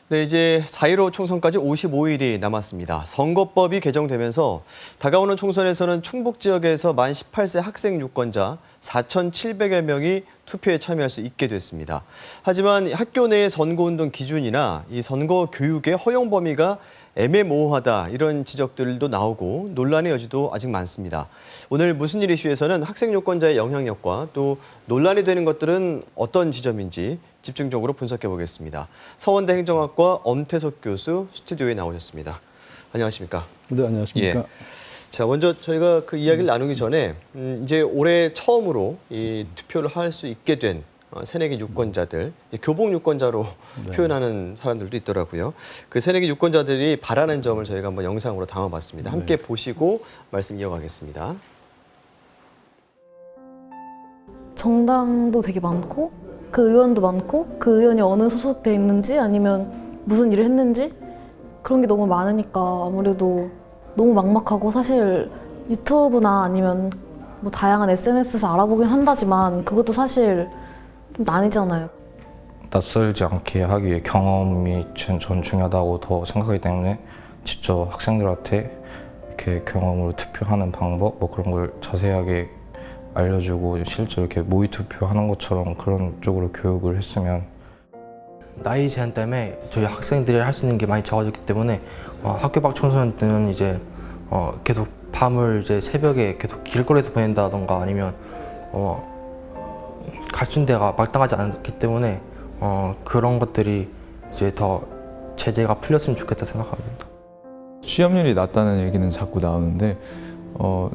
네, 이제 4.15 총선까지 55일이 남았습니다. 선거법이 개정되면서 다가오는 총선에서는 충북 지역에서 만 18세 학생 유권자 4,700여 명이 투표에 참여할 수 있게 됐습니다. 하지만 학교 내의 선거운동 기준이나 이 선거 교육의 허용 범위가 애매모호하다 이런 지적들도 나오고 논란의 여지도 아직 많습니다. 오늘 무슨 일 이슈에서는 학생 유권자의 영향력과 또 논란이 되는 것들은 어떤 지점인지 집중적으로 분석해 보겠습니다. 서원대 행정학과 엄태석 교수 스튜디오에 나오셨습니다. 안녕하십니까? 네, 안녕하십니까? 예. 자, 먼저 저희가 그 이야기를 나누기 전에 이제 올해 처음으로 이 투표를 할 수 있게 된 새내기 유권자들, 이제 교복 유권자로 표현하는 사람들도 있더라고요. 그 새내기 유권자들이 바라는 점을 저희가 한번 영상으로 담아봤습니다. 함께 보시고 말씀 이어가겠습니다. 정당도 되게 많고 그 의원도 많고 그 의원이 어느 소속돼 있는지 아니면 무슨 일을 했는지 그런 게 너무 많으니까 아무래도 너무 막막하고 사실 유튜브나 아니면 뭐 다양한 SNS에서 알아보긴 한다지만 그것도 사실 좀 난이잖아요. 낯설지 않게 하기 위해 경험이 전 중요하다고 더 생각하기 때문에 직접 학생들한테 이렇게 경험으로 투표하는 방법 뭐 그런 걸 자세하게 알려주고 실제로 이렇게 모의 투표하는 것처럼 그런 쪽으로 교육을 했으면. 나이 제한 때문에 저희 학생들이 할 수 있는 게 많이 적어졌기 때문에 학교 밖 청소년 때는 이제 계속 밤을 이제 새벽에 계속 길거리에서 보낸다던가 아니면 갈 수 있는 데가 마땅하지 않기 때문에 그런 것들이 이제 더 제재가 풀렸으면 좋겠다 생각합니다. 취업률이 낮다는 얘기는 자꾸 나오는데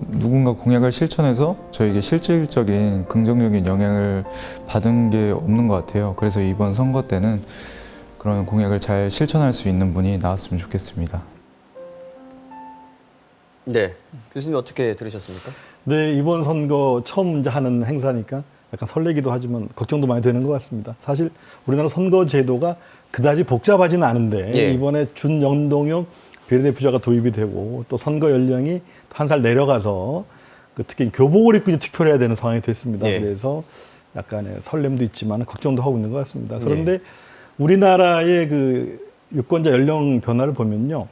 누군가 공약을 실천해서 저에게 실질적인 긍정적인 영향을 받은 게 없는 것 같아요. 그래서 이번 선거 때는 그런 공약을 잘 실천할 수 있는 분이 나왔으면 좋겠습니다. 네, 교수님 어떻게 들으셨습니까? 네, 이번 선거 처음 이제 하는 행사니까 약간 설레기도 하지만 걱정도 많이 되는 것 같습니다. 사실 우리나라 선거 제도가 그다지 복잡하지는 않은데 예. 이번에 준연동형 비례대표자가 도입이 되고 또 선거 연령이 한 살 내려가서 특히 교복을 입고 투표를 해야 되는 상황이 됐습니다. 예. 그래서 약간의 설렘도 있지만 걱정도 하고 있는 것 같습니다. 그런데 우리나라의 그 유권자 연령 변화를 보면요.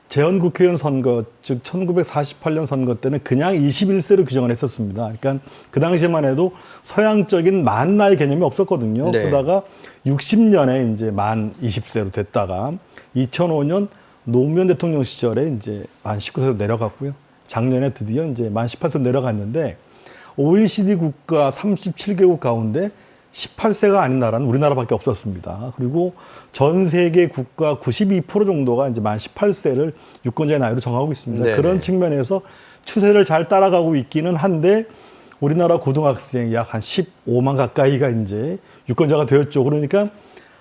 재헌국회의원 선거, 즉 1948년 선거 때는 그냥 21세로 규정을 했었습니다. 그러니까 그 당시에만 해도 서양적인 만 나이 개념이 없었거든요. 네. 그러다가 60년에 이제 만 20세로 됐다가 2005년 노무현 대통령 시절에 이제 만 19세로 내려갔고요. 작년에 드디어 이제 만 18세로 내려갔는데 OECD 국가 37개국 가운데 18세가 아닌 나라는 우리나라밖에 없었습니다. 그리고 전 세계 국가 92% 정도가 이제 만 18세를 유권자의 나이로 정하고 있습니다. 네네. 그런 측면에서 추세를 잘 따라가고 있기는 한데 우리나라 고등학생 약 한 15만 가까이가 이제 유권자가 되었죠. 그러니까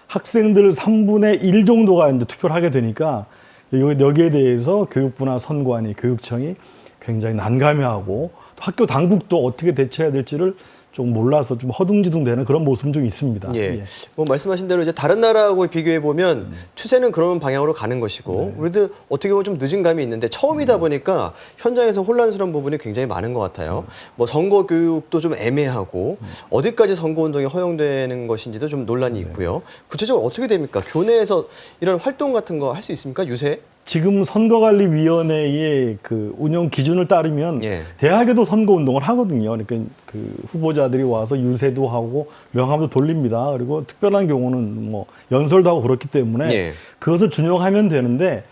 학생들 3분의 1 정도가 이제 투표를 하게 되니까 여기에 대해서 교육부나 선관위, 교육청이 굉장히 난감해하고 또 학교 당국도 어떻게 대처해야 될지를 좀 몰라서 좀 허둥지둥되는 그런 모습은 좀 있습니다. 예. 예. 뭐 말씀하신 대로 이제 다른 나라하고 비교해 보면 추세는 그런 방향으로 가는 것이고 우리도 어떻게 보면 좀 늦은 감이 있는데 처음이다 보니까 현장에서 혼란스러운 부분이 굉장히 많은 것 같아요. 뭐 선거 교육도 좀 애매하고 어디까지 선거 운동이 허용되는 것인지도 좀 논란이 있고요. 구체적으로 어떻게 됩니까? 교내에서 이런 활동 같은 거 할 수 있습니까? 유세? 지금 선거관리위원회의 그 운영 기준을 따르면 예. 대학에도 선거운동을 하거든요. 그러니까 그 후보자들이 와서 유세도 하고 명함도 돌립니다. 그리고 특별한 경우는 뭐 연설도 하고 그렇기 때문에 예. 그것을 준용하면 되는데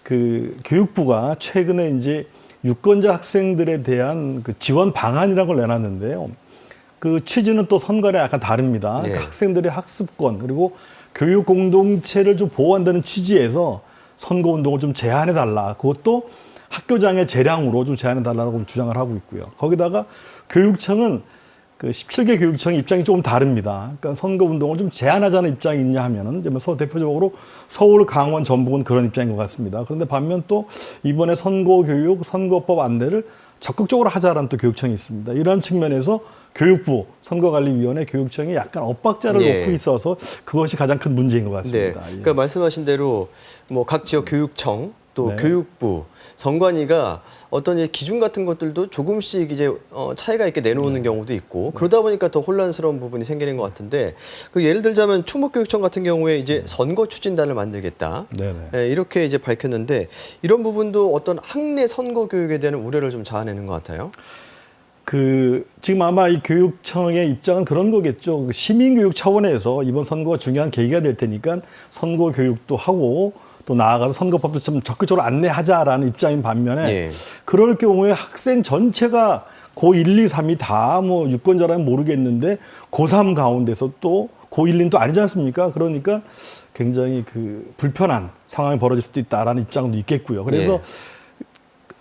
그 교육부가 최근에 이제 유권자 학생들에 대한 그 지원 방안이라는 걸 내놨는데요. 그 취지는 또 선거랑 약간 다릅니다. 예. 그러니까 학생들의 학습권 그리고 교육 공동체를 좀 보호한다는 취지에서 선거운동을 좀 제한해달라. 그것도 학교장의 재량으로 좀 제한해달라고 주장을 하고 있고요. 거기다가 교육청은 그 17개 교육청의 입장이 조금 다릅니다. 그러니까 선거운동을 좀 제한하자는 입장이 있냐 하면은 이제 대표적으로 서울, 강원, 전북은 그런 입장인 것 같습니다. 그런데 반면 또 이번에 선거교육, 선거법 안내를 적극적으로 하자라는 또 교육청이 있습니다. 이런 측면에서 교육부, 선거관리위원회, 교육청이 약간 엇박자를 예. 놓고 있어서 그것이 가장 큰 문제인 것 네. 같습니다. 예. 그러니까 말씀하신 대로 뭐 각 지역 교육청 또 네. 교육부, 선관위가 어떤 이제 기준 같은 것들도 조금씩 이제 차이가 있게 내놓는 경우도 있고 그러다 보니까 더 혼란스러운 부분이 생기는 것 같은데 그 예를 들자면 충북교육청 같은 경우에 이제 선거 추진단을 만들겠다. 네네. 예, 이렇게 이제 밝혔는데 이런 부분도 어떤 학내 선거 교육에 대한 우려를 좀 자아내는 것 같아요. 지금 아마 이 교육청의 입장은 그런 거겠죠. 시민교육 차원에서 이번 선거가 중요한 계기가 될 테니까 선거 교육도 하고 또 나아가서 선거법도 좀 적극적으로 안내하자라는 입장인 반면에 예. 그럴 경우에 학생 전체가 고1, 2, 3이 다 뭐 유권자라면 모르겠는데 고3 가운데서 또 고1, 2는 또 아니지 않습니까? 그러니까 굉장히 불편한 상황이 벌어질 수도 있다라는 입장도 있겠고요. 그래서 예.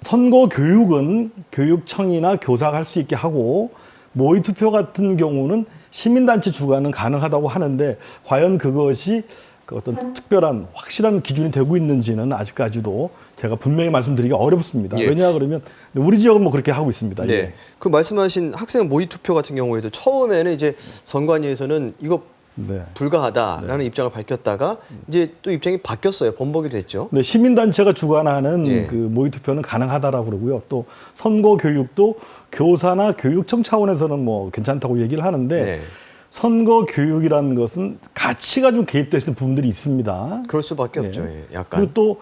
선거 교육은 교육청이나 교사가 할 수 있게 하고 모의 투표 같은 경우는 시민단체 주관은 가능하다고 하는데 과연 그것이 어떤 특별한 확실한 기준이 되고 있는지는 아직까지도 제가 분명히 말씀드리기가 어렵습니다. 예. 왜냐 그러면 우리 지역은 뭐 그렇게 하고 있습니다. 네. 예. 그 말씀하신 학생 모의 투표 같은 경우에도 처음에는 이제 선관위에서는 이거 네. 불가하다라는 입장을 밝혔다가 이제 또 입장이 바뀌었어요. 번복이 됐죠. 네, 시민단체가 주관하는 예. 그 모의투표는 가능하다라고 그러고요. 또 선거 교육도 교사나 교육청 차원에서는 뭐 괜찮다고 얘기를 하는데 네. 선거 교육이라는 것은 가치가 좀 개입되어 있는 부분들이 있습니다. 그럴 수밖에 예. 없죠. 예, 약간. 그리고 또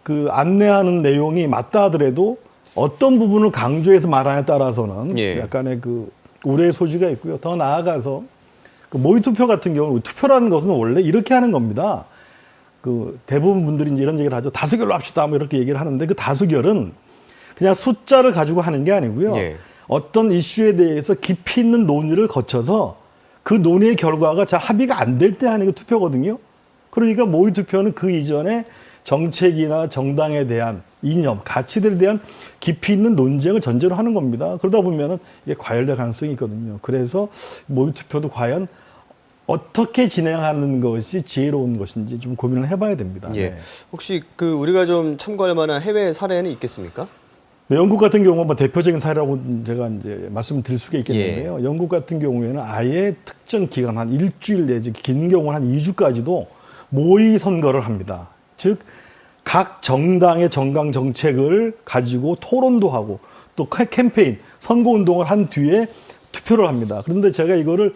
그 안내하는 내용이 맞다 하더라도 어떤 부분을 강조해서 말하냐에 따라서는 예. 약간의 우려의 소지가 있고요. 더 나아가서 모의투표 같은 경우 투표라는 것은 원래 이렇게 하는 겁니다. 대부분 분들이 이제 이런 얘기를 하죠. 다수결로 합시다. 뭐 이렇게 얘기를 하는데 그 다수결은 그냥 숫자를 가지고 하는 게 아니고요. 예. 어떤 이슈에 대해서 깊이 있는 논의를 거쳐서 그 논의의 결과가 잘 합의가 안 될 때 하는 게 투표거든요. 그러니까 모의투표는 그 이전에 정책이나 정당에 대한 이념, 가치들에 대한 깊이 있는 논쟁을 전제로 하는 겁니다. 그러다 보면은 이게 과열될 가능성이 있거든요. 그래서 모의투표도 과연 어떻게 진행하는 것이 지혜로운 것인지 좀 고민을 해봐야 됩니다. 예. 네. 혹시 우리가 좀 참고할 만한 해외 사례는 있겠습니까? 네, 영국 같은 경우는 뭐 대표적인 사례라고 제가 이제 말씀드릴 수가 있겠는데요. 영국 같은 경우에는 아예 특정 기간 한 일주일 내지 긴 경우는 한 2주까지도 모의 선거를 합니다. 즉, 각 정당의 정강 정책을 가지고 토론도 하고 또 캠페인, 선거운동을 한 뒤에 투표를 합니다. 그런데 제가 이거를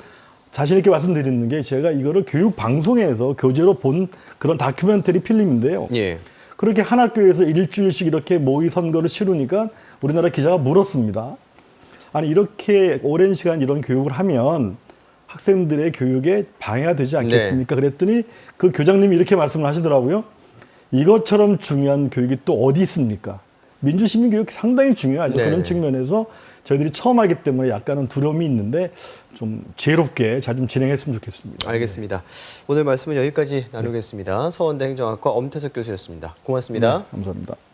자신있게 말씀드리는 게 제가 이거를 교육 방송에서 교재로 본 그런 다큐멘터리 필름인데요. 예. 그렇게 한 학교에서 일주일씩 이렇게 모의 선거를 치르니까 우리나라 기자가 물었습니다. 아니, 이렇게 오랜 시간 이런 교육을 하면 학생들의 교육에 방해가 되지 않겠습니까? 그랬더니 그 교장님이 이렇게 말씀을 하시더라고요. 이것처럼 중요한 교육이 또 어디 있습니까? 민주시민 교육 상당히 중요하죠. 네. 그런 측면에서 저희들이 처음 하기 때문에 약간은 두려움이 있는데 좀 지혜롭게 잘 좀 진행했으면 좋겠습니다. 알겠습니다. 오늘 말씀은 여기까지 나누겠습니다. 서원대 행정학과 엄태석 교수였습니다. 고맙습니다. 네, 감사합니다.